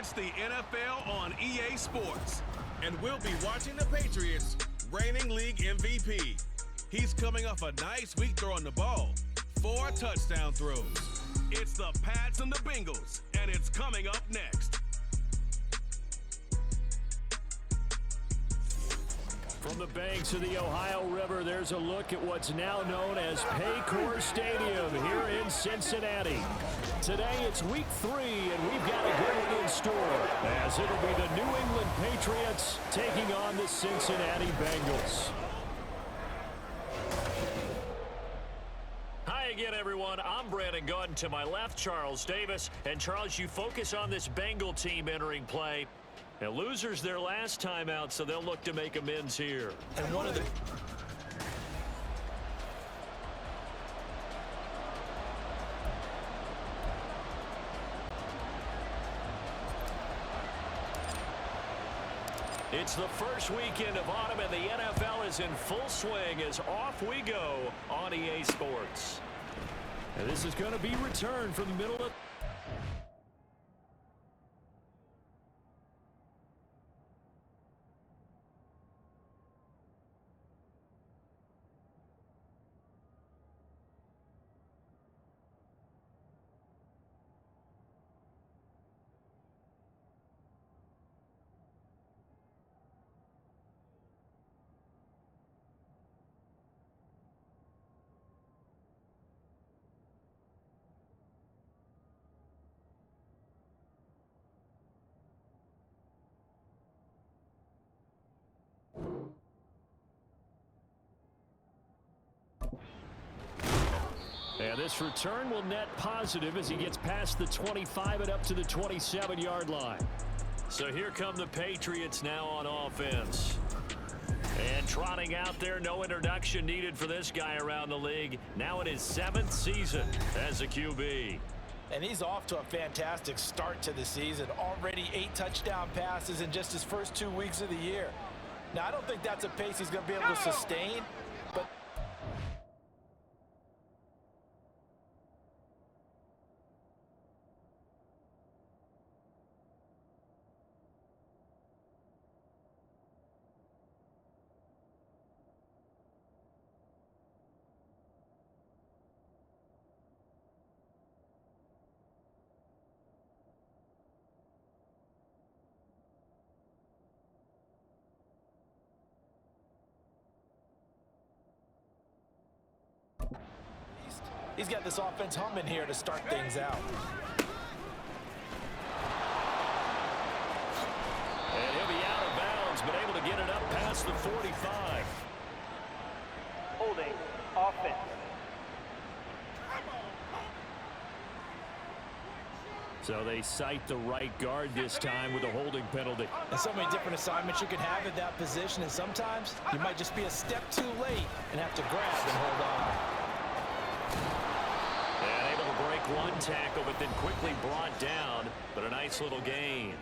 It's the NFL on EA Sports, and we'll be watching the Patriots, reigning league MVP. He's coming off a nice week throwing the ball, 4 touchdown throws. It's the Pats and the Bengals, and it's coming up next. From the banks of the Ohio River, there's a look at what's now known as Paycor Stadium here in Cincinnati. Today it's week 3, and we've got a great one in store, as it'll be the New England Patriots taking on the Cincinnati Bengals. Hi again, everyone. I'm Brandon Gordon. To my left, Charles Davis. And Charles, you focus on this Bengal team entering play. Now, losers their last time out, so they'll look to make amends here. And one of the... It's the first weekend of autumn, and the NFL is in full swing as off we go on EA Sports. And this is going to be returned from the middle of... And this return will net positive as he gets past the 25 and up to the 27-yard line. So here come the Patriots now on offense. And trotting out there, no introduction needed for this guy around the league. Now in his 7th season as a QB. And he's off to a fantastic start to the season. Already 8 touchdown passes in just his first 2 weeks of the year. Now, I don't think that's a pace he's going to be able to sustain, but... He's got this offense humming here to start things out. And he'll be out of bounds, but able to get it up past the 45. Holding offense. So they cite the right guard this time with a holding penalty. And so many different assignments you can have at that position, and sometimes you might just be a step too late and have to grab and hold on. And able to break one tackle, but then quickly brought down, but a nice little gain.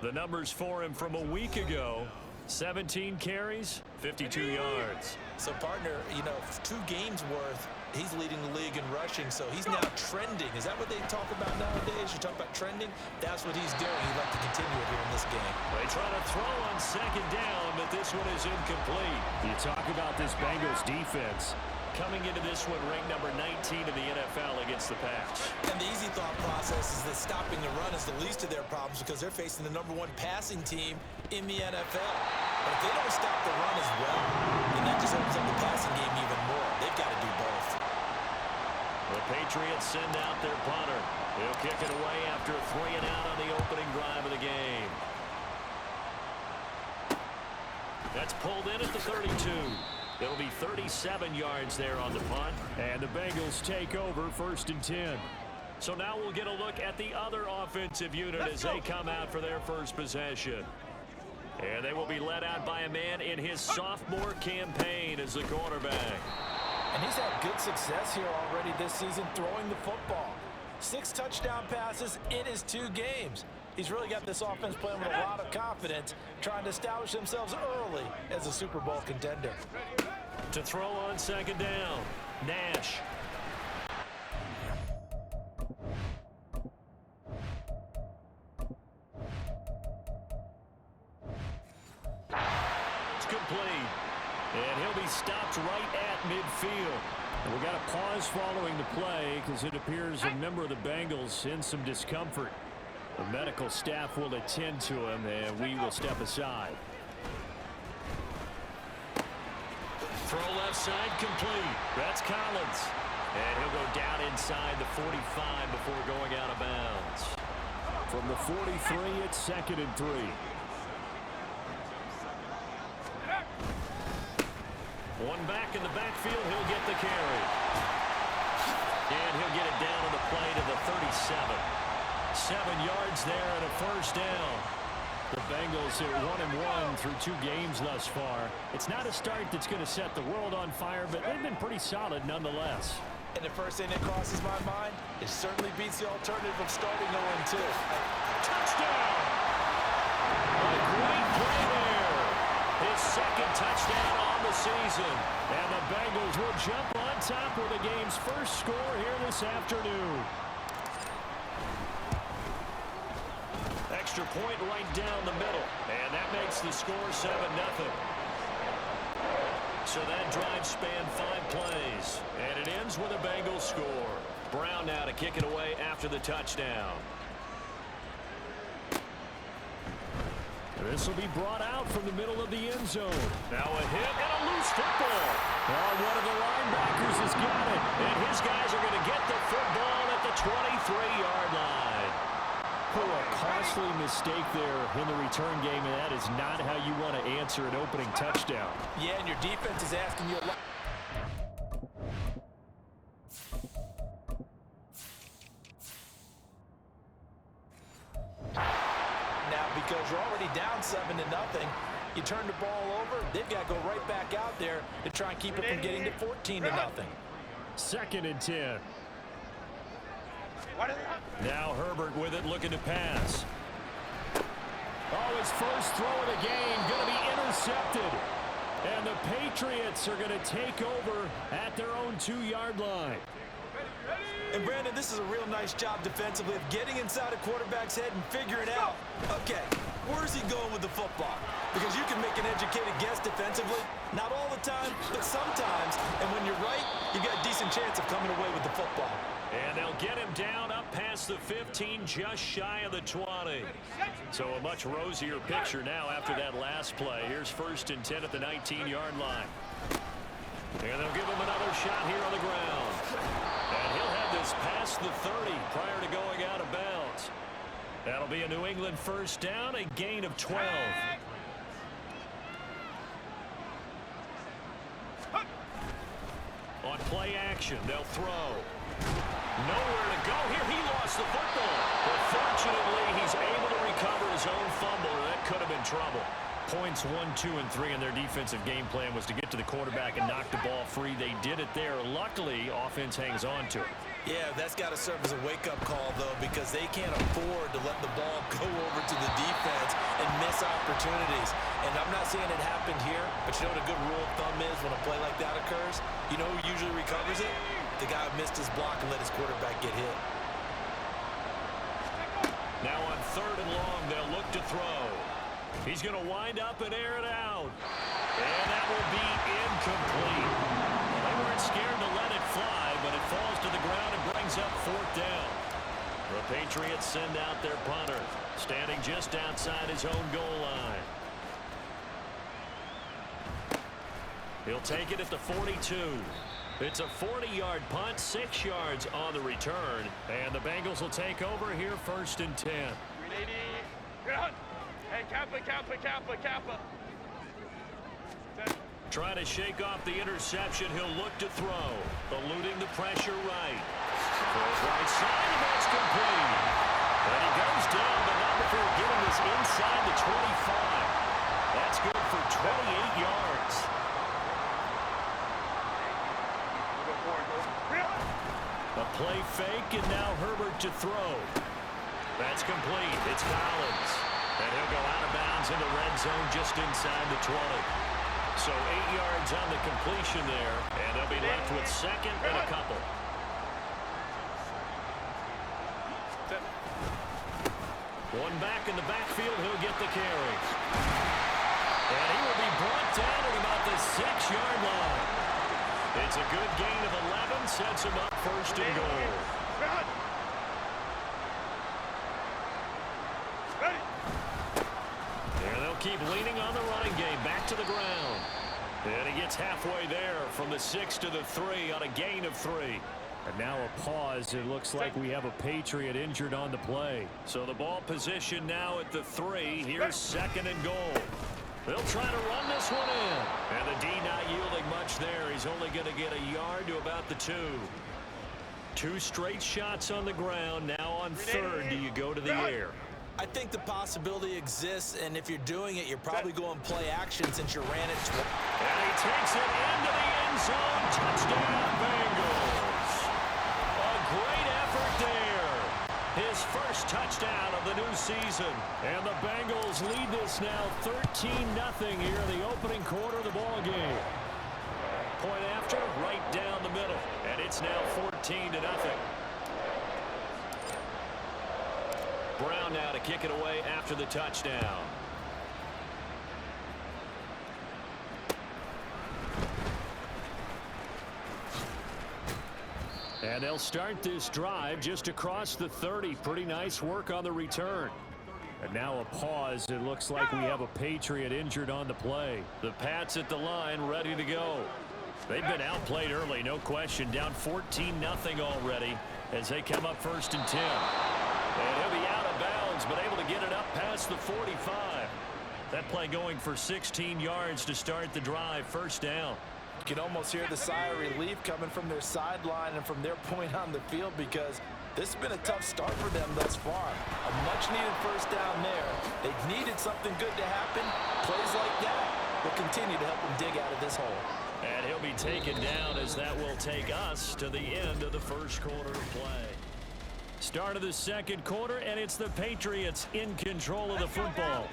The numbers for him from a week ago, 17 carries, 52 yards. So, partner, 2 games worth, he's leading the league in rushing, so he's now trending. Is that what they talk about nowadays? You talk about trending? That's what he's doing. He'd like to continue it here in this game. They try to throw on 2nd down, but this one is incomplete. You talk about this Bengals defense. Coming into this one, ranked number 19 in the NFL against the Pats. And the easy thought process is that stopping the run is the least of their problems because they're facing the #1 passing team in the NFL. But if they don't stop the run as well, then that just opens up the passing game even more. They've got to do both. The Patriots send out their punter. He'll kick it away after a 3 and out on the opening drive of the game. That's pulled in at the 32. It'll be 37 yards there on the punt. And the Bengals take over 1st and 10. So now we'll get a look at the other offensive unit as they come out for their first possession. And they will be led out by a man in his sophomore campaign as the quarterback. And he's had good success here already this season throwing the football. 6 touchdown passes in his 2 games. He's really got this offense playing with a lot of confidence, trying to establish themselves early as a Super Bowl contender. To throw on 2nd down, Nash. incomplete. And he'll be stopped right at midfield. And we got a pause following the play because it appears a member of the Bengals in some discomfort. The medical staff will attend to him, and we will step aside. Throw left side complete. That's Collins. And he'll go down inside the 45 before going out of bounds. From the 43, it's 2nd and 3. One back in the backfield, he'll get the carry. And he'll get it down to the play to the 37. 7 yards there and a first down. The Bengals are 1-1 through 2 games thus far. It's not a start that's going to set the world on fire, but they've been pretty solid nonetheless. And the first thing that crosses my mind, it certainly beats the alternative of starting 0-2. Touchdown! A great play there. His 2nd touchdown on the season. And the Bengals will jump on top with the game's first score here this afternoon. Extra point right down the middle. And that makes the score 7-0. So that drive spanned 5 plays. And it ends with a Bengals score. Brown now to kick it away after the touchdown. This will be brought out from the middle of the end zone. Now a hit and a loose football. Oh, one of the linebackers has got it. And his guys are going to get the football at the 23-yard line. Oh, a costly mistake there in the return game, and that is not how you want to answer an opening touchdown. Yeah, and your defense is asking you a lot. Now, because you're already down 7-0, you turn the ball over, they've got to go right back out there to try and keep it from getting to 14-0. 2nd and 10. Now Herbert with it, looking to pass. Oh, his first throw of the game going to be intercepted. And the Patriots are going to take over at their own 2-yard line. And Brandon, this is a real nice job defensively of getting inside a quarterback's head and figuring out, okay, where's he going with the football? Because you can make an educated guess defensively, not all the time, but sometimes. And when you're right, you've got a decent chance of coming away with the football. And they'll get him down up past the 15, just shy of the 20. So a much rosier picture now after that last play. Here's 1st and 10 at the 19-yard line. And they'll give him another shot here on the ground. And he'll have this past the 30 prior to going out of bounds. That'll be a New England first down, a gain of 12. On play action, they'll throw. Nowhere to go here. He lost the football. But fortunately, he's able to recover his own fumble, or that could have been trouble. Points 1, 2, and 3 in their defensive game plan was to get to the quarterback and knock the ball free. They did it there. Luckily, offense hangs on to it. Yeah, that's got to serve as a wake-up call, though, because they can't afford to let the ball go over to the defense and miss opportunities. And I'm not saying it happened here, but you know what a good rule of thumb is when a play like that occurs? You know who usually recovers it? The guy who missed his block and let his quarterback get hit. Now on 3rd and long, they'll look to throw. He's going to wind up and air it out. And that will be incomplete. They weren't scared to let it fly, but it falls to the ground and brings up 4th down. The Patriots send out their punter, standing just outside his own goal line. He'll take it at the 42. It's a 40-yard punt, 6 yards on the return. And the Bengals will take over here 1st and 10. Hey, Kappa. Trying to shake off the interception. He'll look to throw. Eluding the pressure right. Throws right side, and that's complete. And he goes down, but not before getting this inside the 25. That's good for 28 yards. A play fake, and now Herbert to throw. That's complete. It's Collins. And he'll go out of bounds in the red zone just inside the 20. So 8 yards on the completion there, and they'll be left with 2nd and a couple. One back in the backfield, he'll get the carry. And he will be brought down at about the 6-yard line. It's a good gain of 11, sets him up first and goal. And they'll keep leaning on the running game, back to the ground. And he gets halfway there from the 6 to the 3 on a gain of 3. And now a pause. It looks like we have a Patriot injured on the play. So the ball position now at the 3. Here's second and goal. They'll try to run this one in. And the D not yielding much there. He's only going to get a yard to about the 2. 2 straight shots on the ground. Now on third, do you go to the air? I think the possibility exists, and if you're doing it, you're probably going play action since you ran it. And he takes it into the end zone. Touchdown, Bengals. A great effort there. His first touchdown of the new season. And the Bengals lead this now 13-0 here in the opening quarter of the ball game. Point after, right down the middle. And it's now 14-0. Brown now to kick it away after the touchdown. And they'll start this drive just across the 30. Pretty nice work on the return. And now a pause. It looks like we have a Patriot injured on the play. The Pats at the line ready to go. They've been outplayed early, no question. Down 14-0 already as they come up first and 10. And he'll be out of bounds, but able to get it up past the 45. That play going for 16 yards to start the drive. First down. You can almost hear the sigh of relief coming from their sideline and from their point on the field, because this has been a tough start for them thus far. A much-needed first down there. They needed something good to happen. Plays like that will continue to help them dig out of this hole. And he'll be taken down as that will take us to the end of the first quarter of play. Start of the second quarter, and it's the Patriots in control of the football.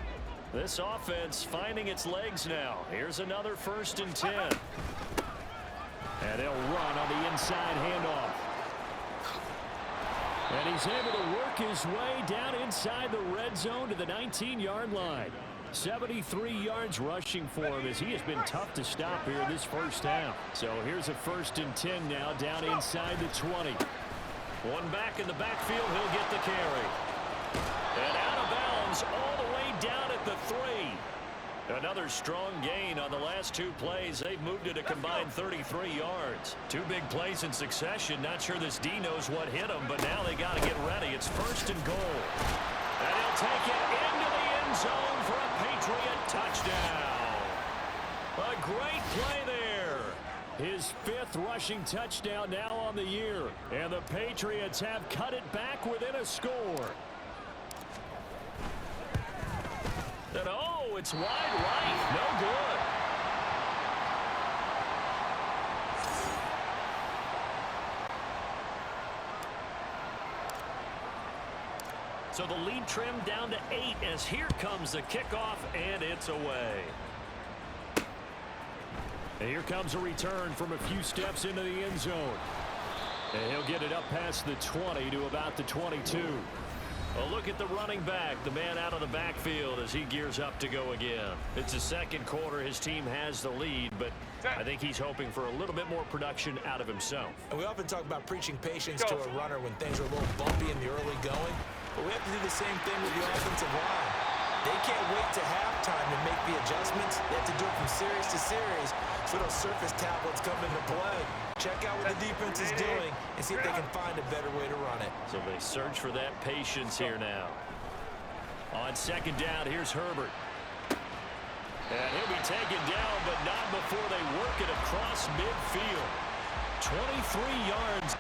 This offense finding its legs now. Here's another first and 10. And they'll run on the inside handoff. And he's able to work his way down inside the red zone to the 19-yard line. 73 yards rushing for him, as he has been tough to stop here this first half. So here's a first and 10 now down inside the 20. One back in the backfield, he'll get the carry. And out of bounds all the way down at the 3. Another strong gain on the last 2 plays. They've moved it a combined 33 yards. 2 big plays in succession. Not sure this D knows what hit him, but now they got to get ready. It's first and goal. And he'll take it into the end zone for a Patriot touchdown. A great play there. His 5th rushing touchdown now on the year. And the Patriots have cut it back within a score. And oh, it's wide right. No good. So the lead trimmed down to 8 as here comes the kickoff, and it's away. And here comes a return from a few steps into the end zone. And he'll get it up past the 20 to about the 22. A look at the running back, the man out of the backfield as he gears up to go again. It's the second quarter. His team has the lead, but I think he's hoping for a little bit more production out of himself. And we often talk about preaching patience to a runner when things are a little bumpy in the early going, but we have to do the same thing with the offensive line. They can't wait to halftime to make the adjustments. They have to do it from series to series, so those surface tablets come into play. Check out what the defense is doing and see if they can find a better way to run it. So they search for that patience here now. On second down, here's Herbert. And he'll be taken down, but not before they work it across midfield. 23 yards.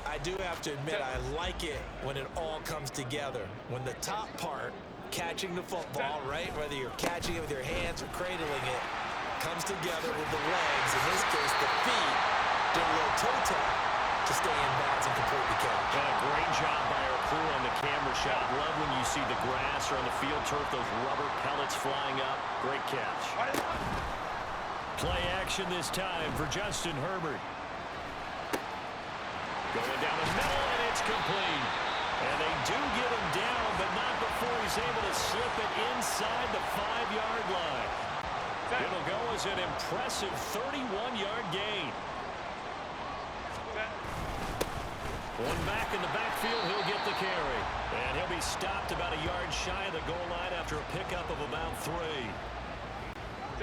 I do have to admit, I like it when it all comes together. When the top part, catching the football, right, whether you're catching it with your hands or cradling it, comes together with the legs, in this case the feet, do a little toe tap to stay in bounds and complete the catch. And a great job by our crew on the camera shot. Love when you see the grass or on the field turf, those rubber pellets flying up. Great catch. Play action this time for Justin Herbert. Going down the middle, and it's complete. And they do get him down, but not before he's able to slip it inside the 5-yard line. It'll go as an impressive 31-yard gain. One back in the backfield, he'll get the carry. And he'll be stopped about a yard shy of the goal line after a pickup of about 3.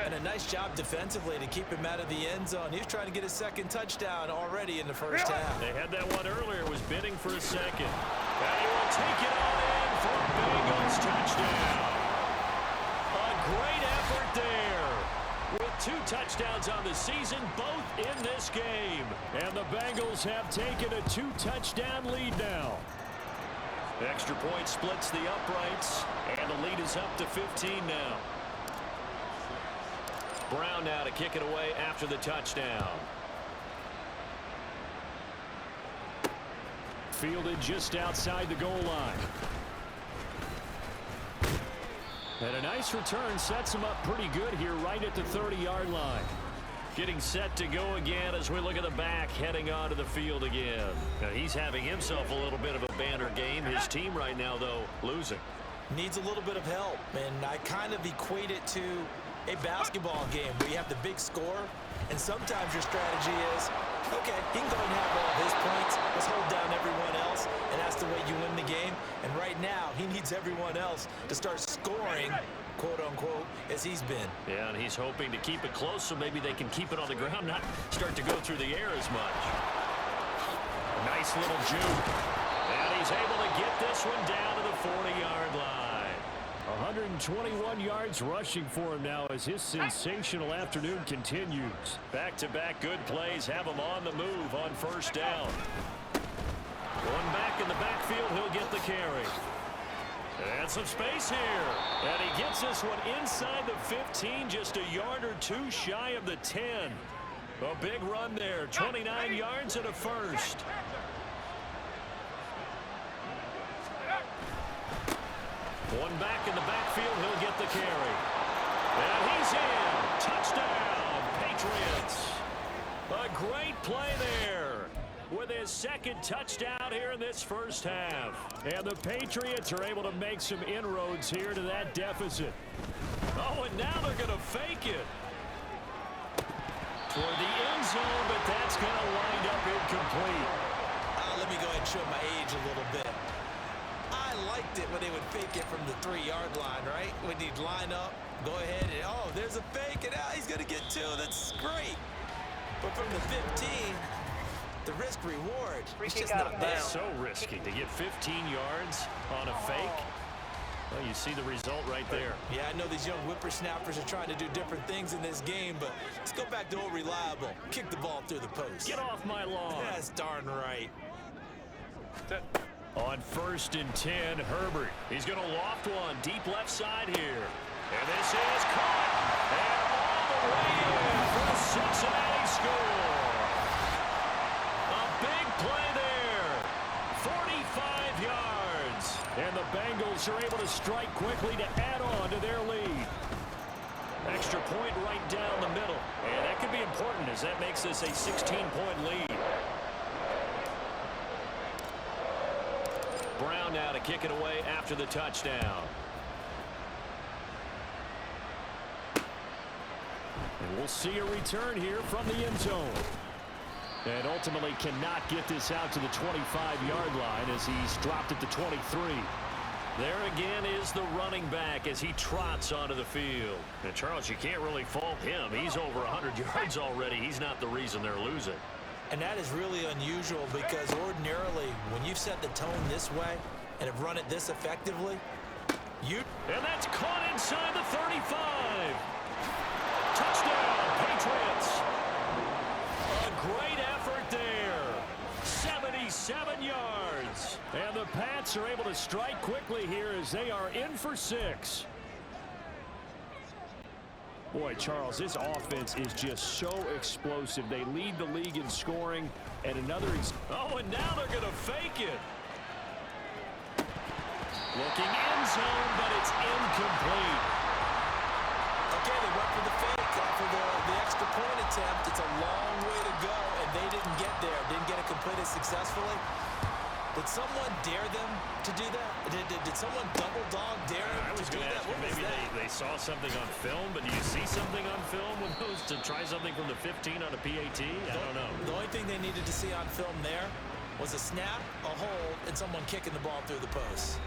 And a nice job defensively to keep him out of the end zone. He was trying to get his second touchdown already in the first half. They had that one earlier, was bidding for a second. And he will take it on in for a Bengals touchdown. A great effort there. With 2 touchdowns on the season, both in this game. And the Bengals have taken a 2-touchdown lead now. The extra point splits the uprights, and the lead is up to 15 now. Brown now to kick it away after the touchdown. Fielded just outside the goal line. And a nice return sets him up pretty good here right at the 30-yard line. Getting set to go again as we look at the back heading onto the field again. Now he's having himself a little bit of a banner game. His team right now, though, losing. Needs a little bit of help, and I kind of equate it to a basketball game where you have the big score, and sometimes your strategy is, okay, he can go and have all of his points. Let's hold down everyone else, and that's the way you win the game. And right now, he needs everyone else to start scoring, quote-unquote, as he's been. Yeah, and he's hoping to keep it close so maybe they can keep it on the ground, not start to go through the air as much. Nice little juke. And he's able to get this one down to the 40-yard line. 121 yards rushing for him now as his sensational afternoon continues. Back-to-back good plays have him on the move on first down. Going back in the backfield, he'll get the carry. And some space here. And he gets this one inside the 15, just a yard or 2 shy of the 10. A big run there, 29 yards and a first. One back in the backfield, he'll get the carry. And he's in. Touchdown, Patriots. A great play there with his second touchdown here in this first half. And the Patriots are able to make some inroads here to that deficit. Oh, and now they're going to fake it toward the end zone, but that's going to wind up incomplete. Let me go ahead and show my age a little bit. I liked it when they would fake it from the 3-yard line, right? When he'd line up, go ahead, and oh, there's a fake, and he's going to get 2. That's great. But from the 15, the risk-reward, it's just not there. So risky to get 15 yards on a fake. Well, you see the result right there. Yeah, I know these young whippersnappers are trying to do different things in this game, but let's go back to old reliable. Kick the ball through the post. Get off my lawn. That's darn right. On 1st and 10, Herbert. He's going to loft one deep left side here. And this is caught. And all the way in for the Cincinnati score. A big play there. 45 yards. And the Bengals are able to strike quickly to add on to their lead. Extra point right down the middle. And that could be important as that makes this a 16-point lead. Brown now to kick it away after the touchdown. And we'll see a return here from the end zone. And ultimately cannot get this out to the 25-yard line as he's dropped at the 23. There again is the running back as he trots onto the field. And Charles, you can't really fault him. He's over 100 yards already. He's not the reason they're losing. And that is really unusual because ordinarily when you've set the tone this way and have run it this effectively, and that's caught inside the 35. Touchdown, Patriots. A great effort there. 77 yards. And the Pats are able to strike quickly here as they are in for 6. Boy, Charles, this offense is just so explosive. They lead the league in scoring. And another... Oh, and now they're going to fake it. Looking end zone, but it's incomplete. Okay, they went for the fake, for the extra point attempt. It's a long way to go, and they didn't get there. Didn't get it completed successfully. Did someone dare them to do that? Did someone double dog dare them to do that? Maybe they saw something on film, but do you see something on film with those to try something from the 15 on a PAT? I don't know. The only thing they needed to see on film there was a snap, a hold, and someone kicking the ball through the post.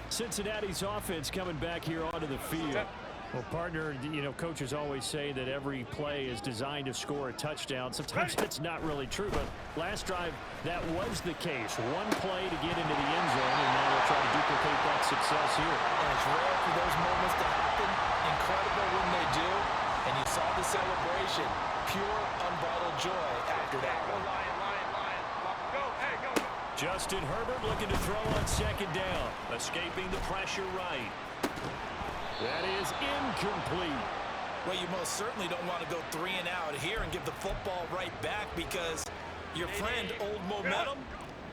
Cincinnati's offense coming back here onto the field. Well, partner, coaches always say that every play is designed to score a touchdown. Sometimes that's not really true, but last drive, that was the case. One play to get into the end zone, and now they'll try to duplicate that success here. And it's rare for those moments to happen. Incredible when they do. And you saw the celebration. Pure, unbridled joy after that one. Go, hey, go. Justin Herbert looking to throw on second down. Escaping the pressure right. That is incomplete. Well, you most certainly don't want to go 3 and out here and give the football right back, because your friend, Old Momentum,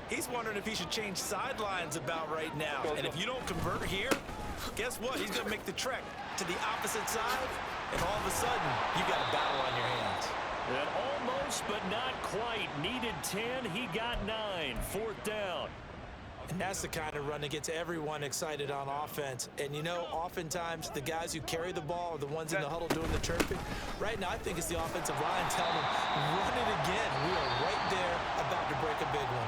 he's wondering if he should change sidelines about right now. And if you don't convert here, guess what? He's going to make the trek to the opposite side, and all of a sudden, you got a battle on your hands. And almost, but not quite. Needed 10. He got 9. Fourth down. And that's the kind of run that gets everyone excited on offense. And, oftentimes the guys who carry the ball are the ones in the huddle doing the chirping. Right now, I think it's the offensive line telling them, run it again. We are right there about to break a big one.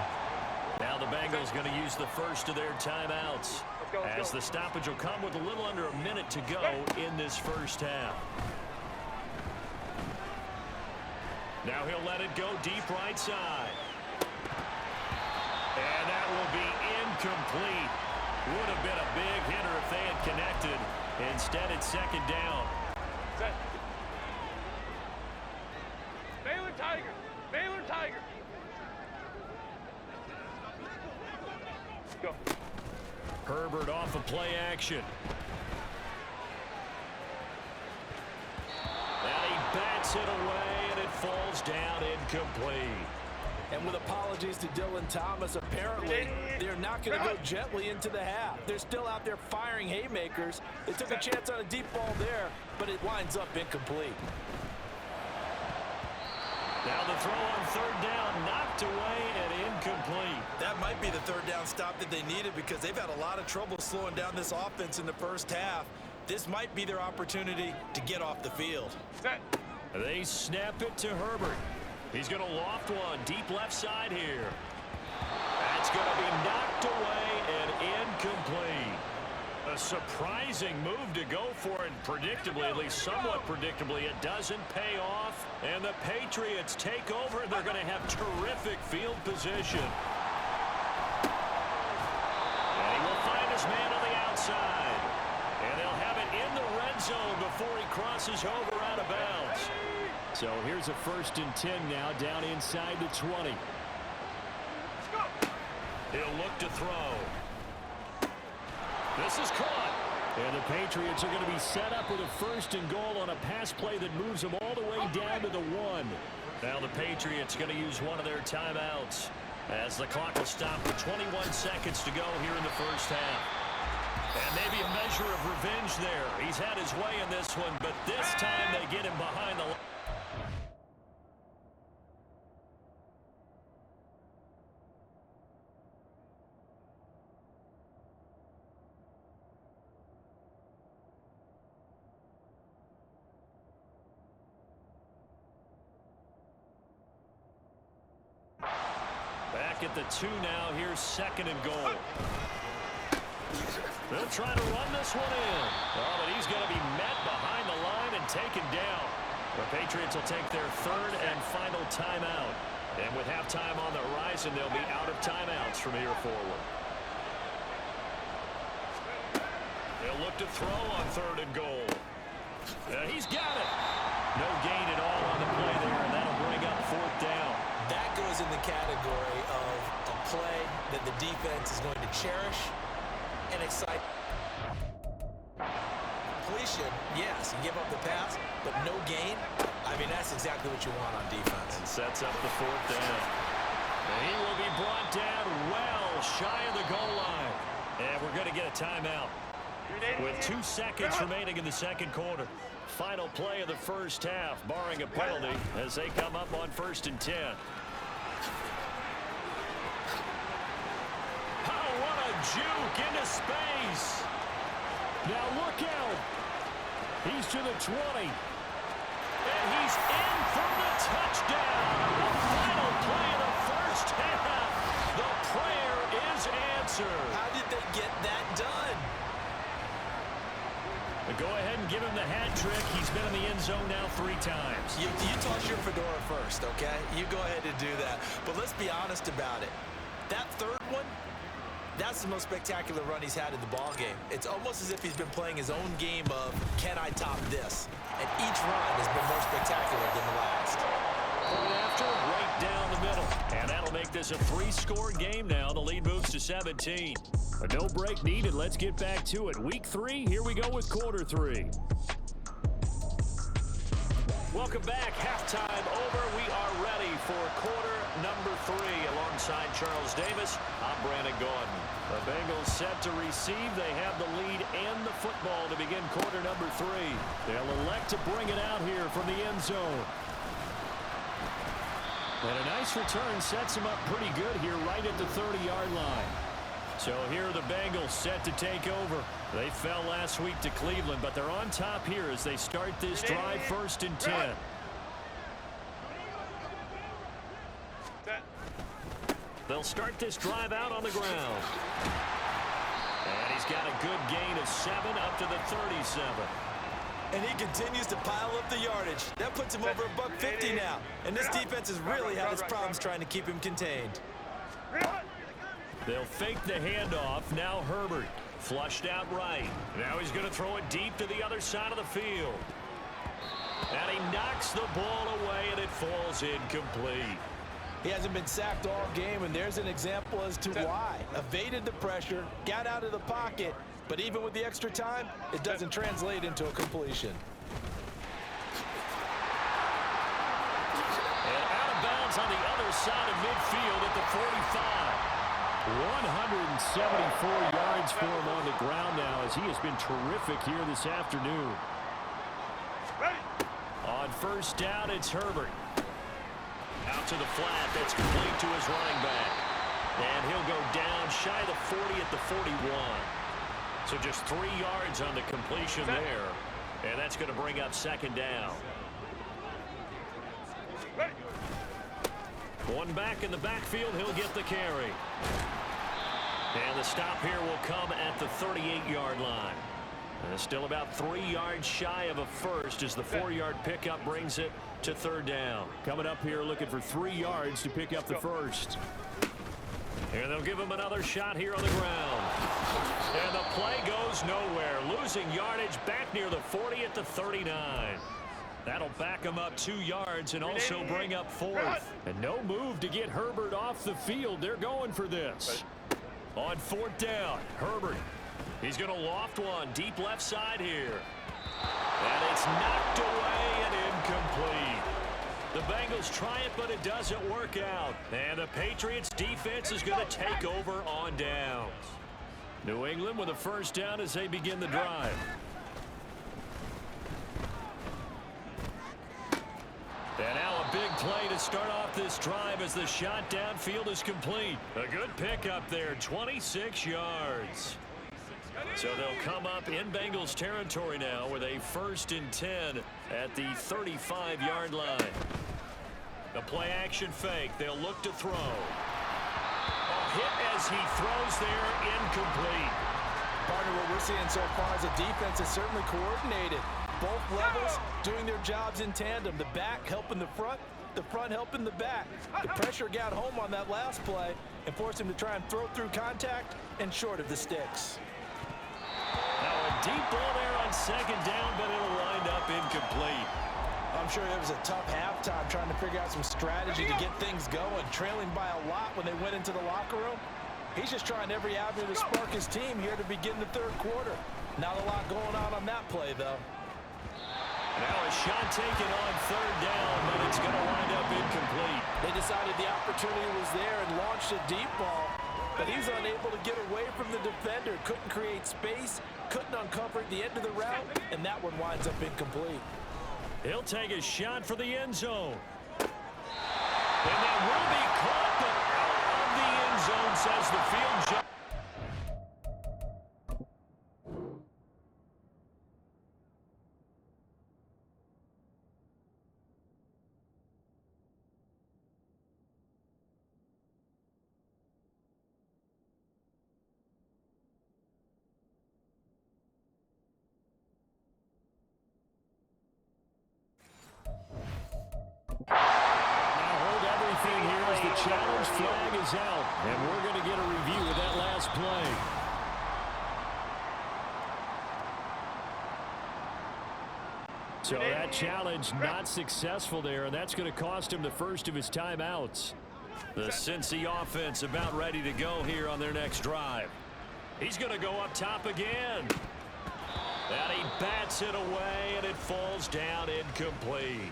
Now the Bengals going to use the first of their timeouts, as the stoppage will come with a little under a minute to go in this first half. Now he'll let it go deep right side. And that will be incomplete. Would have been a big hitter if they had connected. Instead, it's second down. Set. Baylor Tiger. Baylor Tiger. Go. Herbert off of play action. And he bats it away, and it falls down incomplete. And with apologies to Dylan Thomas, apparently they're not going to go gently into the half. They're still out there firing haymakers. They took a chance on a deep ball there, but it winds up incomplete. Now the throw on third down, knocked away and incomplete. That might be the third down stop that they needed, because they've had a lot of trouble slowing down this offense in the first half. This might be their opportunity to get off the field. Set. They snap it to Herbert. He's going to loft one deep left side here. That's going to be knocked away and incomplete. A surprising move to go for it, predictably, at least somewhat predictably. It doesn't pay off, and the Patriots take over. They're going to have terrific field position. And he will find his man on the outside. And they'll have it in the red zone before he crosses over out of bounds. So here's a 1st and 10 now, down inside the 20. He'll look to throw. This is caught. And the Patriots are going to be set up with a 1st and goal on a pass play that moves them all the way down to the 1. Now the Patriots going to use one of their timeouts, as the clock will stop with 21 seconds to go here in the first half. And maybe a measure of revenge there. He's had his way in this one, but this time they get him behind the line. Back at the 2 now. Here's 2nd and goal. They'll try to run this one in. Oh, but he's going to be met behind the line and taken down. The Patriots will take their 3rd and final timeout. And with halftime on the horizon, they'll be out of timeouts from here forward. They'll look to throw on 3rd and goal. He's got it. No gain at all on the play there, and that'll bring up 4th down. That goes in the category of a play that the defense is going to cherish and excite. Completion, yes, you give up the pass, but no gain. I mean, that's exactly what you want on defense. And sets up the 4th down. And he will be brought down well shy of the goal line. And we're going to get a timeout with 2 seconds remaining in the second quarter. Final play of the first half, barring a penalty, as they come up on 1st and 10. Oh, what a juke into space. Now look out. He's to the 20. And he's in for the touchdown. The final play of the first half. The prayer is answered. How did they get that done? Go ahead and give him the hat trick. He's been in the end zone now 3 times. You toss your fedora first, okay? You go ahead and do that. But let's be honest about it. That third one, that's the most spectacular run he's had in the ball game. It's almost as if he's been playing his own game of, can I top this? And each run has been more spectacular than the last. Point after, right down the middle. And that'll make this a 3-score game now. The lead moves to 17. A no break needed. Let's get back to it. Week 3, here we go with quarter 3. Welcome back. Halftime over. We are ready for quarter number 3. Alongside Charles Davis, I'm Brandon Gordon. The Bengals set to receive. They have the lead and the football to begin quarter number 3. They'll elect to bring it out here from the end zone. And a nice return sets him up pretty good here right at the 30-yard line. So here are the Bengals set to take over. They fell last week to Cleveland, but they're on top here as they start this drive 1st and 10. They'll start this drive out on the ground. And he's got a good gain of 7 up to the 37. And he continues to pile up the yardage. That puts him over $150 now. And this defense has really had its problems trying to keep him contained. They'll fake the handoff. Now Herbert flushed out right. Now he's going to throw it deep to the other side of the field. And he knocks the ball away, and it falls incomplete. He hasn't been sacked all game, and there's an example as to why. Evaded the pressure, got out of the pocket, but even with the extra time, it doesn't translate into a completion. And out of bounds on the other side of midfield at the 45. 174 yards for him on the ground now as he has been terrific here this afternoon. On 1st down, it's Herbert. Out to the flat. That's complete to his running back. And he'll go down shy of the 40 at the 41. So just 3 yards on the completion there. And that's going to bring up 2nd down. One back in the backfield, he'll get the carry. And the stop here will come at the 38-yard line. And still about 3 yards shy of a first as the 4-yard pickup brings it to 3rd down. Coming up here looking for 3 yards to pick up the first. And they'll give him another shot here on the ground. And the play goes nowhere. Losing yardage back near the 40 at the 39. That'll back him up 2 yards and also bring up 4th. And no move to get Herbert off the field. They're going for this. On 4th down, Herbert. He's going to loft one deep left side here. And it's knocked away and incomplete. The Bengals try it, but it doesn't work out. And the Patriots defense is going to take over on downs. New England with a 1st down as they begin the drive. And now a big play to start off this drive as the shot downfield is complete. A good pickup there, 26 yards. So they'll come up in Bengals territory now with a 1st and 10 at the 35-yard line. The play action fake. They'll look to throw. A hit as he throws there, incomplete. Partner, what we're seeing so far is the defense is certainly coordinated. Both levels doing their jobs in tandem. The back helping the front helping the back. The pressure got home on that last play and forced him to try and throw through contact and short of the sticks. Now a deep ball there on 2nd down, but it'll wind up incomplete. I'm sure it was a tough halftime trying to figure out some strategy to get things going, trailing by a lot when they went into the locker room. He's just trying every avenue to spark his team here to begin the 3rd quarter. Not a lot going on that play, though. Now a shot taken on 3rd down, but it's going to wind up incomplete. They decided the opportunity was there and launched a deep ball. but he's unable to get away from the defender. Couldn't create space, couldn't uncover at the end of the route, and that one winds up incomplete. He'll take a shot for the end zone. And that will be caught, but out of the end zone, says the field judge. The challenge flag is out, and we're going to get a review of that last play. So that challenge not successful there, and that's going to cost him the first of his timeouts. The Cincy offense about ready to go here on their next drive. He's going to go up top again. And he bats it away, and it falls down incomplete.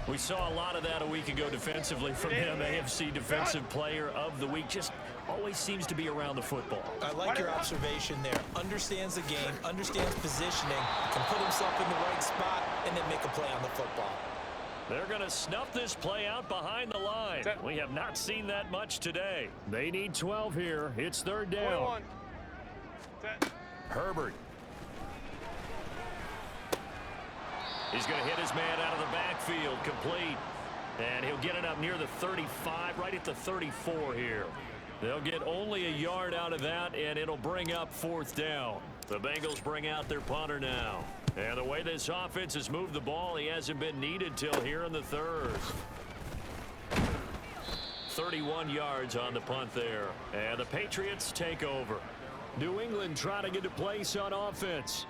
We saw a lot of that a week ago defensively from him. AFC Defensive Player of the Week. Just always seems to be around the football. I like your observation there. Understands the game, understands positioning, can put himself in the right spot, and then make a play on the football. They're going to snuff this play out behind the line. We have not seen that much today. They need 12 here. It's third down. Herbert. He's going to hit his man out of the backfield, complete. And he'll get it up near the 35, right at the 34 here. They'll get only a yard out of that, and it'll bring up fourth down. The Bengals bring out their punter now. And the way this offense has moved the ball, he hasn't been needed till here in the third. 31 yards on the punt there. And the Patriots take over. New England trying to get a place on offense.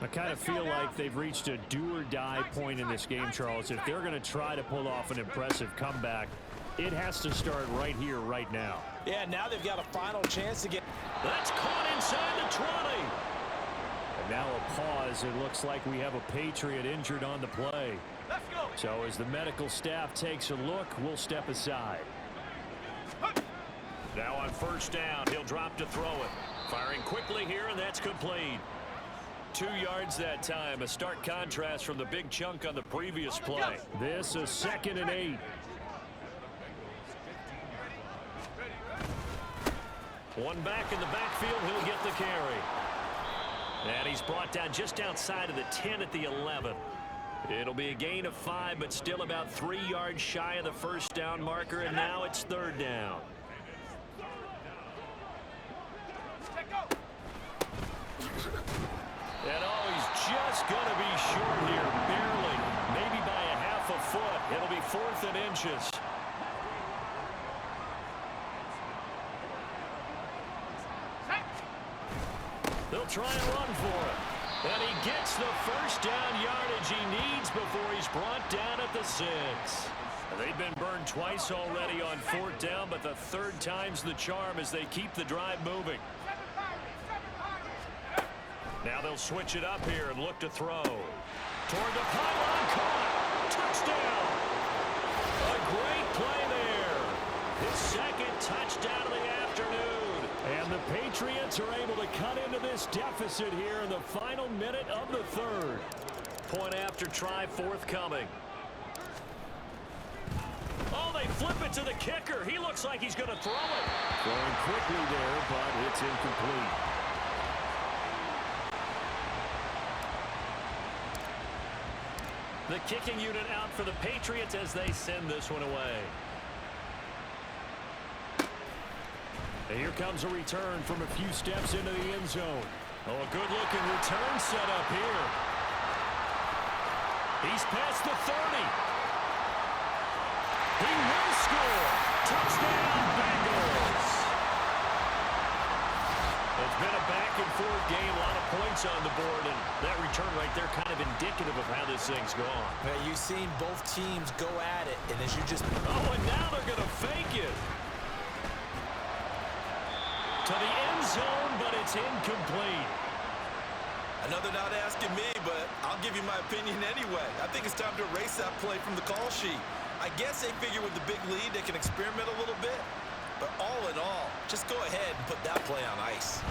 I kind of feel like they've reached a do-or-die point in this game, Charles. If they're going to try to pull off an impressive comeback, it has to start right here, right now. Yeah, now they've got a final chance to get... That's caught inside the 20. And now a pause. It looks like we have a Patriot injured on the play. Let's go. So as the medical staff takes a look, we'll step aside. Now on first down, he'll drop to throw it. Firing quickly here, and that's complete. 2 yards that time, a stark contrast from the big chunk on the previous play. This is 2nd and 8. One back in the backfield, he'll get the carry. And he's brought down just outside of the 10 at the 11. It'll be a gain of 5, but still about 3 yards shy of the first down marker, and now it's third down. And he's just going to be short here, barely, maybe by a half a foot. It'll be 4th and inches. They'll try and run for it. And he gets the first down yardage he needs before he's brought down at the 6. They've been burned twice already on 4th down, but the 3rd time's the charm as they keep the drive moving. Now they'll switch it up here and look to throw. Toward the pylon, caught. Touchdown. A great play there. His 2nd touchdown of the afternoon. And the Patriots are able to cut into this deficit here in the final minute of the 3rd. Point after try forthcoming. Oh, they flip it to the kicker. He looks like he's going to throw it. Going quickly there, but it's incomplete. The kicking unit out for the Patriots as they send this one away. And here comes a return from a few steps into the end zone. Oh, a good-looking return set up here. He's past the 30. He will score. Touchdown, Bengals. It's been a back-and-forth game, a lot of points on the board, and that return right there kind of indicative of how this thing's gone. Yeah, you've seen both teams go at it, and as you just... Oh, and now they're going to fake it. To the end zone, but it's incomplete. Another not asking me, but I'll give you my opinion anyway. I think it's time to erase that play from the call sheet. I guess they figure with the big lead they can experiment a little bit, but all in all, just go ahead and put that play on ice.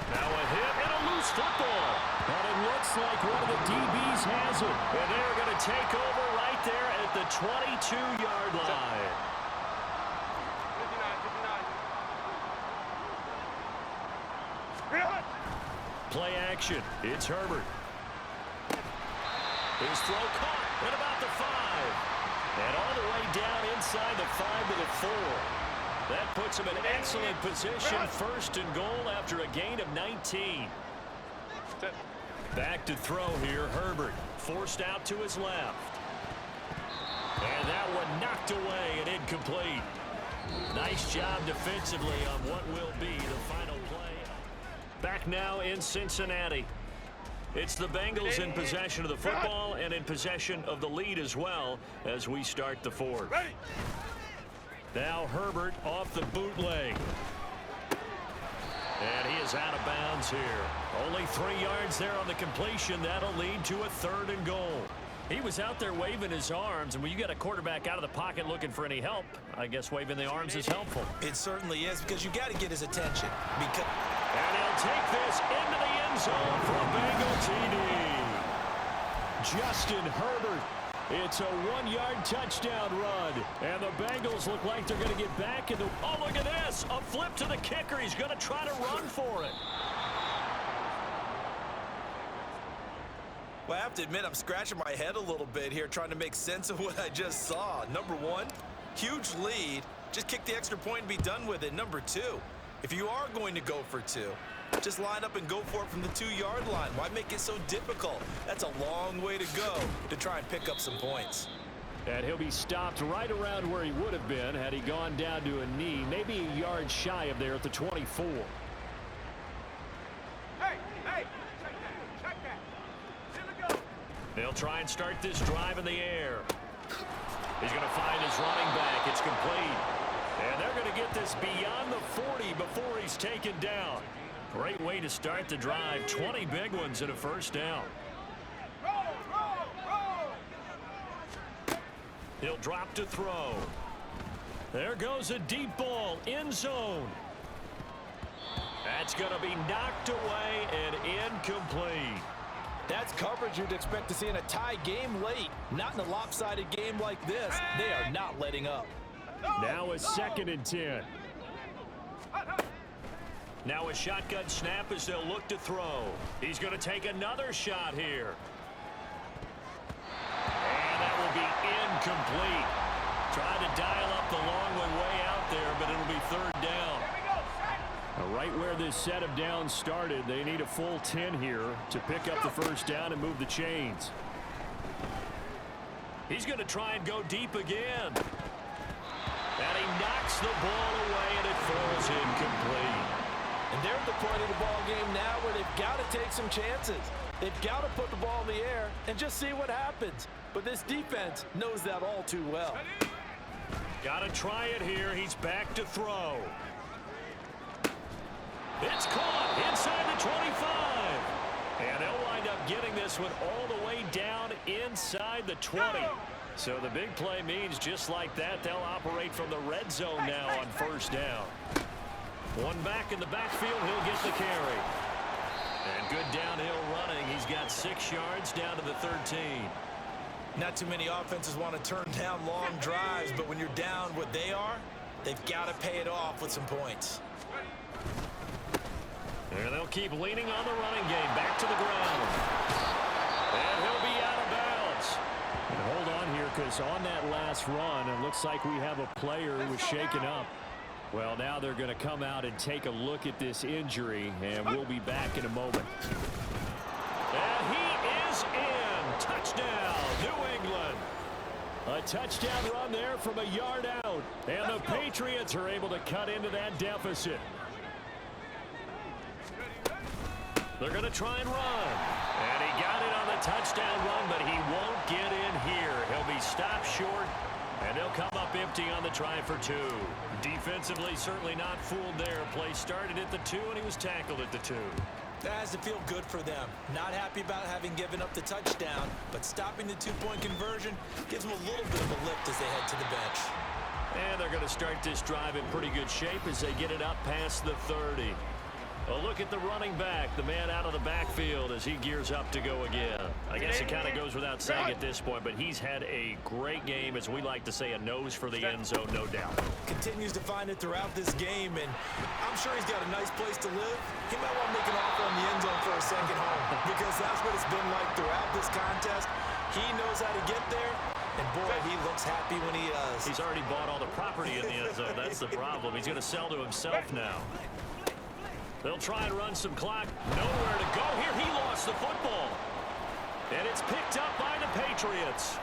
Now a hit and a loose football. And it looks like one of the DBs has it. And they're going to take over right there at the 22-yard line. 59. Play action. It's Herbert. His throw caught at about the 5. And all the way down inside the 5 to the 4. That puts him in excellent position. First and goal after a gain of 19. Back to throw here, Herbert. Forced out to his left. And that one knocked away and incomplete. Nice job defensively on what will be the final play. Back now in Cincinnati. It's the Bengals in possession of the football and in possession of the lead as well as we start the fourth. Now Herbert off the bootleg. And he is out of bounds here. Only 3 yards there on the completion. That'll lead to a 3rd and goal. He was out there waving his arms, and when you got a quarterback out of the pocket looking for any help, I guess waving the arms is helpful. It certainly is, because you got to get his attention. And he'll take this into the end zone for a Bengal TD. Justin Herbert. It's a 1-yard touchdown run. And the Bengals look like they're going to get back into... Oh, look at this. A flip to the kicker. He's going to try to run for it. Well, I have to admit, I'm scratching my head a little bit here trying to make sense of what I just saw. Number 1, huge lead. Just kick the extra point and be done with it. Number 2, if you are going to go for 2, just line up and go for it from the 2-yard line. Why make it so difficult? That's a long way to go to try and pick up some points. And he'll be stopped right around where he would have been had he gone down to a knee, maybe a yard shy of there at the 24. They'll try and start this drive in the air. He's going to find his running back. It's complete. And they're going to get this beyond the 40 before he's taken down. Great way to start the drive. 20 big ones and a first down. He'll drop to throw. There goes a deep ball. End zone. That's going to be knocked away and incomplete. That's coverage you'd expect to see in a tie game late. Not in a lopsided game like this. They are not letting up. Now a 2nd and 10. Now a shotgun snap as they'll look to throw. He's going to take another shot here. And that will be incomplete. Trying to dial up the long one way out there, but it'll be 3rd down. Right where this set of downs started, they need a full 10 here to pick up the first down and move the chains. He's going to try and go deep again. And he knocks the ball away, and it falls incomplete. And they're at the point of the ball game now where they've got to take some chances. They've got to put the ball in the air and just see what happens. But this defense knows that all too well. Got to try it here. He's back to throw. It's caught inside the 25. And they'll wind up getting this one all the way down inside the 20. So the big play means just like that, they'll operate from the red zone now on first down. One back in the backfield, he'll get the carry. And good downhill running. He's got 6 yards down to the 13. Not too many offenses want to turn down long drives, but when you're down what they are, they've got to pay it off with some points. And they'll keep leaning on the running game. Back to the ground. And he'll be out of bounds. And hold on here, because on that last run, it looks like we have a player who was shaken up. Well, now they're going to come out and take a look at this injury, and we'll be back in a moment. And he is in. Touchdown, New England. A touchdown run there from a yard out. And the Patriots are able to cut into that deficit. They're going to try and run. And he got it on the touchdown run, but he won't get in here. He'll be stopped short, and they'll come up empty on the try for 2. Defensively, certainly not fooled there. Play started at the 2, and he was tackled at the 2. That has to feel good for them. Not happy about having given up the touchdown, but stopping the 2-point conversion gives them a little bit of a lift as they head to the bench. And they're they're going to start this drive in pretty good shape as they get it up past the 30. A look at the running back, the man out of the backfield as he gears up to go again. I guess it kind of goes without saying at this point, but he's had a great game, as we like to say, a nose for the end zone, no doubt. Continues to find it throughout this game, and I'm sure he's got a nice place to live. He might want to make an offer on the end zone for a second home, because that's what it's been like throughout this contest. He knows how to get there, and boy, he looks happy when he does. He's already bought all the property in the end zone. That's the problem. He's going to sell to himself now. They'll try and run some clock. Nowhere to go here. He lost the football. And it's picked up by the Patriots.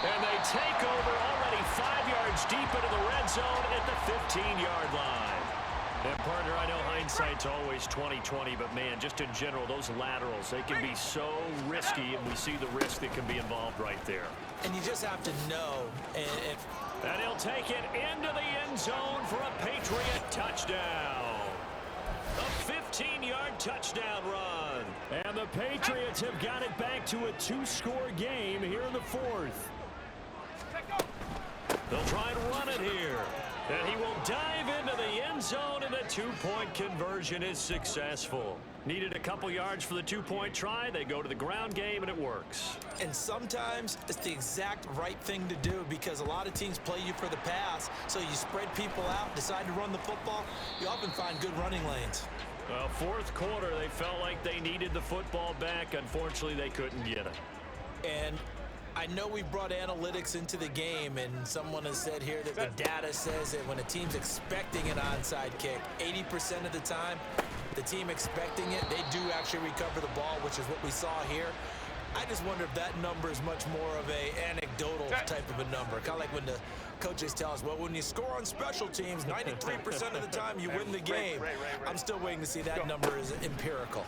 And they take over already 5 yards deep into the red zone at the 15-yard line. And, partner, I know hindsight's always 20/20, but, man, just in general, those laterals, they can be so risky, and we see the risk that can be involved right there. And you just have to know. And he'll take it into the end zone for a Patriot touchdown. A 15-yard touchdown run. And the Patriots have got it back to a 2-score game here in the 4th. They'll try and run it here. And he will dive into the end zone, and the 2-point conversion is successful. Needed a couple yards for the 2-point try. They go to the ground game, and it works. And sometimes it's the exact right thing to do, because a lot of teams play you for the pass, so you spread people out, decide to run the football. You often find good running lanes. Well, 4th quarter, they felt like they needed the football back. Unfortunately, they couldn't get it. And I know we brought analytics into the game, and someone has said here that the data says that when a team's expecting an onside kick, 80% of the time, the team expecting it, they do actually recover the ball, which is what we saw here. I just wonder if that number is much more of a anecdotal type of a number. Kind of like when the coaches tell us, well, when you score on special teams, 93% of the time you win the game. I'm still waiting to see that number is empirical.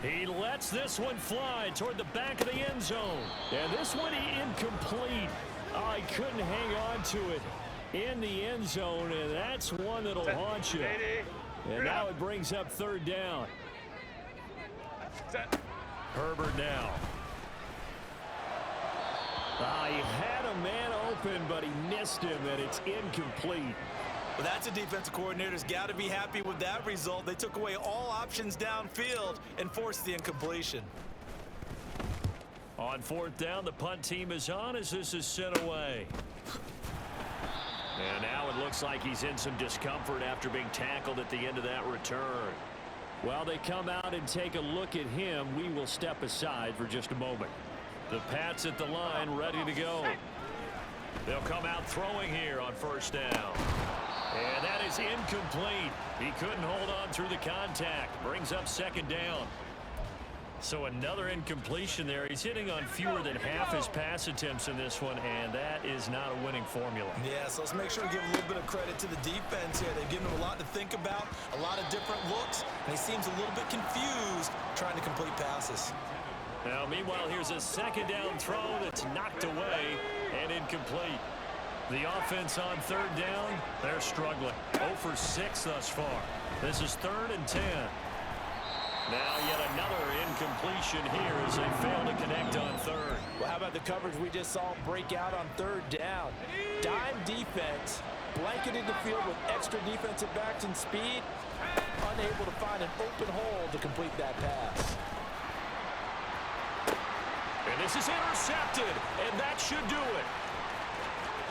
He lets this one fly toward the back of the end zone. And this one incomplete. Oh, he couldn't hang on to it in the end zone, and that's one that'll haunt you. And now it brings up 3rd down. Herbert now. He had a man open, but he missed him, and it's incomplete. Well, that's a defensive coordinator's got to be happy with that result. They took away all options downfield and forced the incompletion. On 4th down, the punt team is on as this is sent away. And now it looks like he's in some discomfort after being tackled at the end of that return. While they come out and take a look at him, we will step aside for just a moment. The Pats at the line, ready to go. They'll come out throwing here on 1st down. And that is incomplete. He couldn't hold on through the contact. Brings up 2nd down. So another incompletion there. He's hitting on fewer than half his pass attempts in this one, and that is not a winning formula. Yeah, so let's make sure to give a little bit of credit to the defense here. They've given him a lot to think about, a lot of different looks, and he seems a little bit confused trying to complete passes. Now, meanwhile, here's a 2nd down throw that's knocked away and incomplete. The offense on 3rd down, they're struggling. 0 for 6 thus far. This is 3rd and 10. Now yet another incompletion here as they fail to connect on 3rd. Well, how about the coverage we just saw break out on 3rd down? Dime defense, blanketed the field with extra defensive backs and speed, unable to find an open hole to complete that pass. And this is intercepted, and that should do it.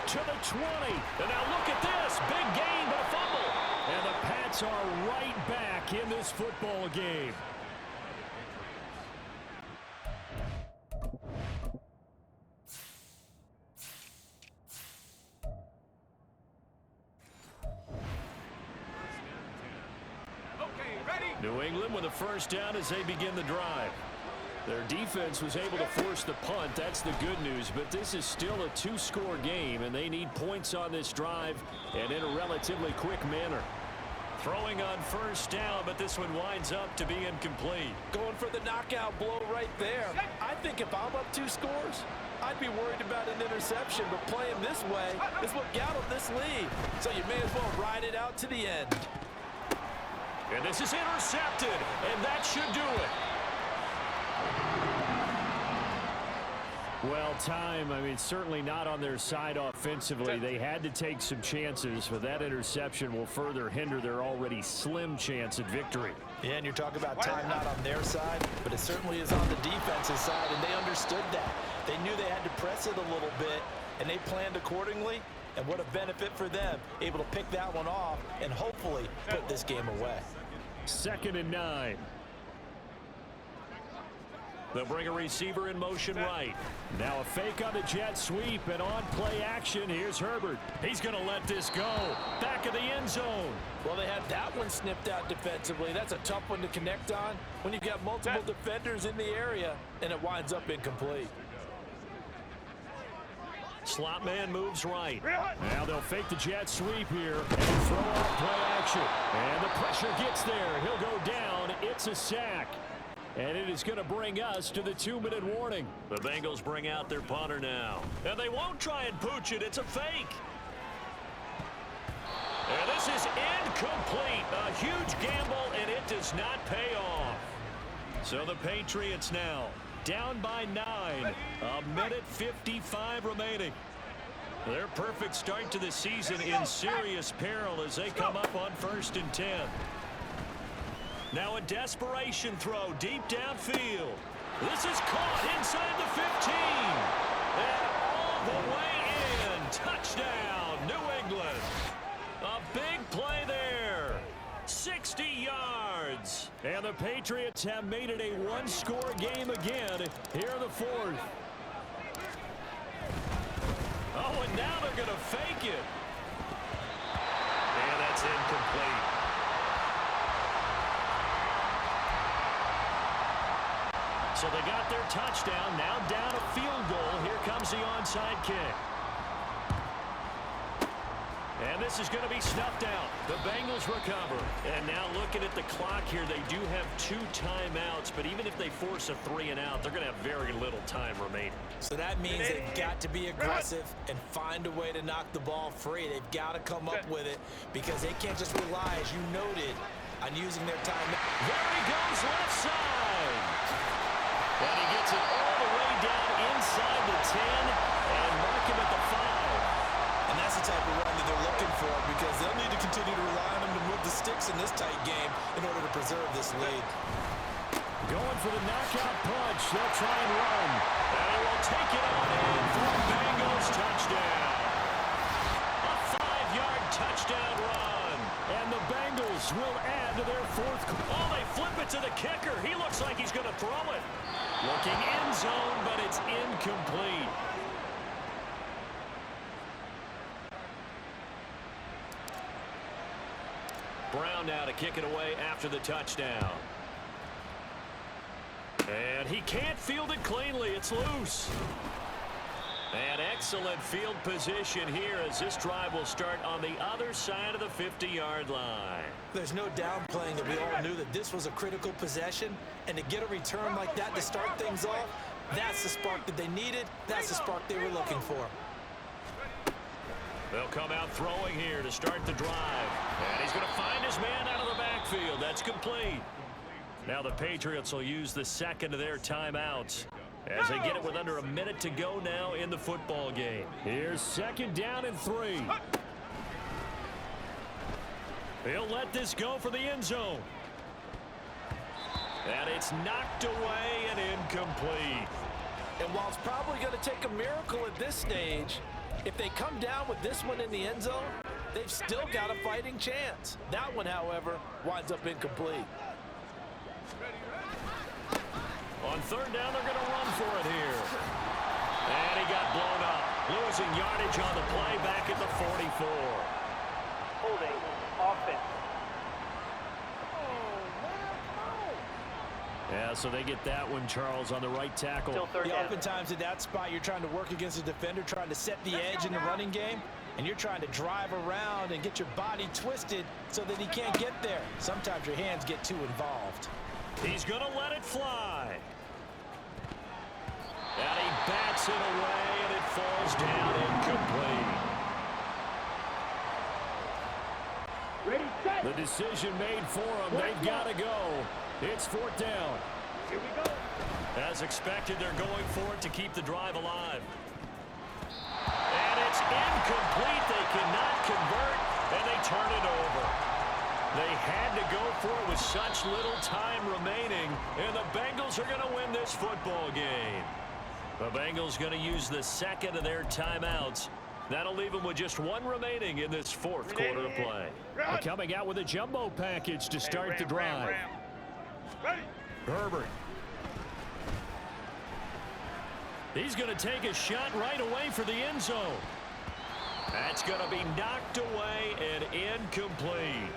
To the 20, and now look at this, big gain but a fumble. And the Pats are right back in this football game. New England with a 1st down as they begin the drive. Their defense was able to force the punt. That's the good news. But this is still a 2-score game, and they need points on this drive and in a relatively quick manner. Throwing on 1st down, but this one winds up to be incomplete. Going for the knockout blow right there. I think if I'm up 2 scores, I'd be worried about an interception, but playing this way is what got them this lead. So you may as well ride it out to the end. And this is intercepted, and that should do it. Well, time, I mean, certainly not on their side offensively. They had to take some chances, but that interception will further hinder their already slim chance at victory. Yeah, and you're talking about time not on their side, but it certainly is on the defensive side, and they understood that. They knew they had to press it a little bit, and they planned accordingly, and what a benefit for them, able to pick that one off and hopefully put this game away. 2nd and 9. They'll bring a receiver in motion right. Now a fake on the jet sweep and on play action. Here's Herbert. He's going to let this go. Back of the end zone. Well, they had that one snipped out defensively. That's a tough one to connect on when you've got multiple defenders in the area, and it winds up incomplete. Slot man moves right. Now they'll fake the jet sweep here and throw out play action. And the pressure gets there. He'll go down. It's a sack. And it is going to bring us to the 2-minute warning. The Bengals bring out their punter now. And they won't try and pooch it. It's a fake. And this is incomplete. A huge gamble, and it does not pay off. So the Patriots now down by 9. 1:55 remaining. Their perfect start to the season in serious peril as they come up on 1st and 10. Now a desperation throw deep downfield. This is caught inside the 15. And all the way in. Touchdown, New England. A big play there. 60 yards. And the Patriots have made it a one-score game again here in the 4th. Oh, and now they're going to fake it. And that's incomplete. So they got their touchdown, now down a field goal. Here comes the onside kick. And this is going to be snuffed out. The Bengals recover. And now looking at the clock here, they do have 2 timeouts, but even if they force a 3-and-out, they're going to have very little time remaining. So that means they've got to be aggressive and find a way to knock the ball free. They've got to come up with it because they can't just rely, as you noted, on using their time. There he goes, left side. And he gets it all the way down inside the 10 and mark him at the 5. And that's the type of run that they're looking for because they'll need to continue to rely on him to move the sticks in this tight game in order to preserve this lead. Going for the knockout punch. They'll try and run. And they will take it on in for a Bengals touchdown. A 5-yard touchdown run. And the Bengals will add to their 4th. Oh, they flip it to the kicker. He looks like he's going to throw it. Looking end zone, but it's incomplete. Brown now to kick it away after the touchdown. And he can't field it cleanly. It's loose. And excellent field position here as this drive will start on the other side of the 50-yard line. There's no downplaying that we all knew that this was a critical possession, and to get a return like that to start things off, that's the spark that they needed. That's the spark they were looking for. They'll come out throwing here to start the drive. And he's going to find his man out of the backfield. That's complete. Now the Patriots will use the 2nd of their timeouts as they get it with under a minute to go now in the football game. Here's 2nd down and 3. He'll let this go for the end zone. And it's knocked away and incomplete. And while it's probably going to take a miracle at this stage, if they come down with this one in the end zone, they've still got a fighting chance. That one, however, winds up incomplete. On 3rd down, they're going to run for it here. And he got blown up. Losing yardage on the play back at the 44. Holding offense. Yeah, so they get that one, Charles, on the right tackle. Oftentimes at that spot, you're trying to work against a defender, trying to set the edge in the running game, and you're trying to drive around and get your body twisted so that he can't get there. Sometimes your hands get too involved. He's going to let it fly. And he bats it away, and it falls down incomplete. Ready, set. The decision made for them. They've got to go. It's 4th down. Here we go. As expected, they're going for it to keep the drive alive. And it's incomplete. They cannot convert, and they turn it over. They had to go for it with such little time remaining, and the Bengals are going to win this football game. The Bengals going to use the second of their timeouts. That'll leave them with just one remaining in this fourth quarter of play. They're coming out with a jumbo package to start the drive. Ready. Herbert. He's going to take a shot right away for the end zone. That's going to be knocked away and incomplete.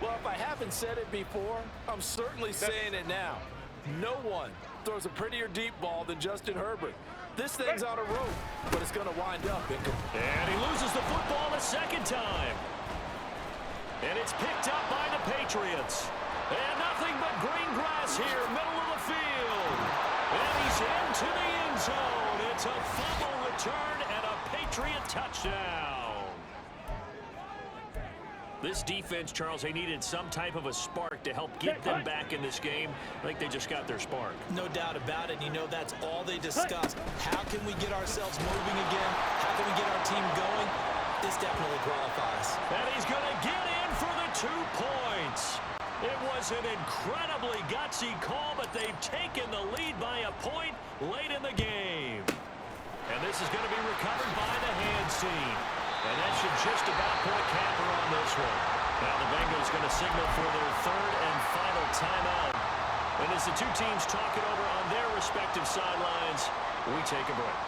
Well, if I haven't said it before, I'm certainly saying it now. No one throws a prettier deep ball than Justin Herbert. This thing's on a rope, but it's going to wind up incomplete. And he loses the football a second time. And it's picked up by the Patriots. And nothing but green grass here, middle of the field. And he's into the end zone. It's a fumble return and a Patriot touchdown. This defense, Charles, they needed some type of a spark to help get them back in this game. I think they just got their spark. No doubt about it. You know, that's all they discussed. How can we get ourselves moving again? How can we get our team going? This definitely qualifies. And he's going to get in for the 2 points. It was an incredibly gutsy call, but they've taken the lead by a point late in the game. And this is going to be recovered by the hands team. And that should just about put a capper on this one. Now the Bengals going to signal for their third and final timeout. And as the two teams talk it over on their respective sidelines, we take a break.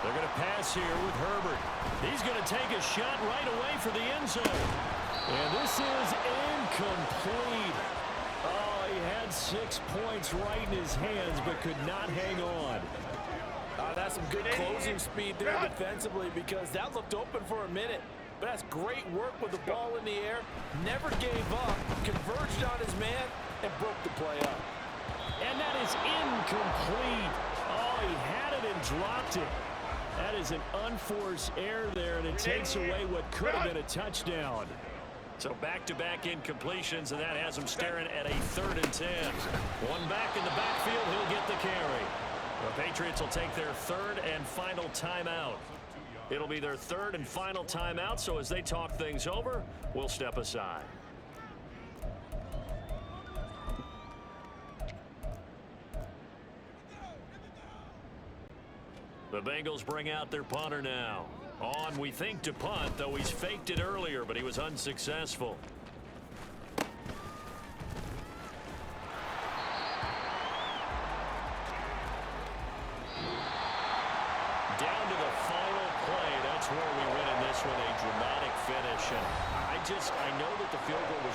They're going to pass here with Herbert. He's going to take a shot right away for the end zone. And this is incomplete. Oh, he had 6 points right in his hands, but could not hang on. That's some good closing speed there defensively, because that looked open for a minute. But that's great work with the ball in the air. Never gave up, converged on his man, and broke the play up. And that is incomplete. Oh, he had it and dropped it. That is an unforced error there, and it takes away what could have been a touchdown. So back-to-back incompletions, and that has him staring at a 3rd and 10. One back in the backfield, he'll get the carry. The Patriots will take their 3rd and final timeout. It'll be their 3rd and final timeout, so as they talk things over, we'll step aside. The Bengals bring out their punter now. On, we think, to punt, though he's faked it earlier, but he was unsuccessful. Down to the final play. That's where we win in this one, a dramatic finish. And I know that the field goal was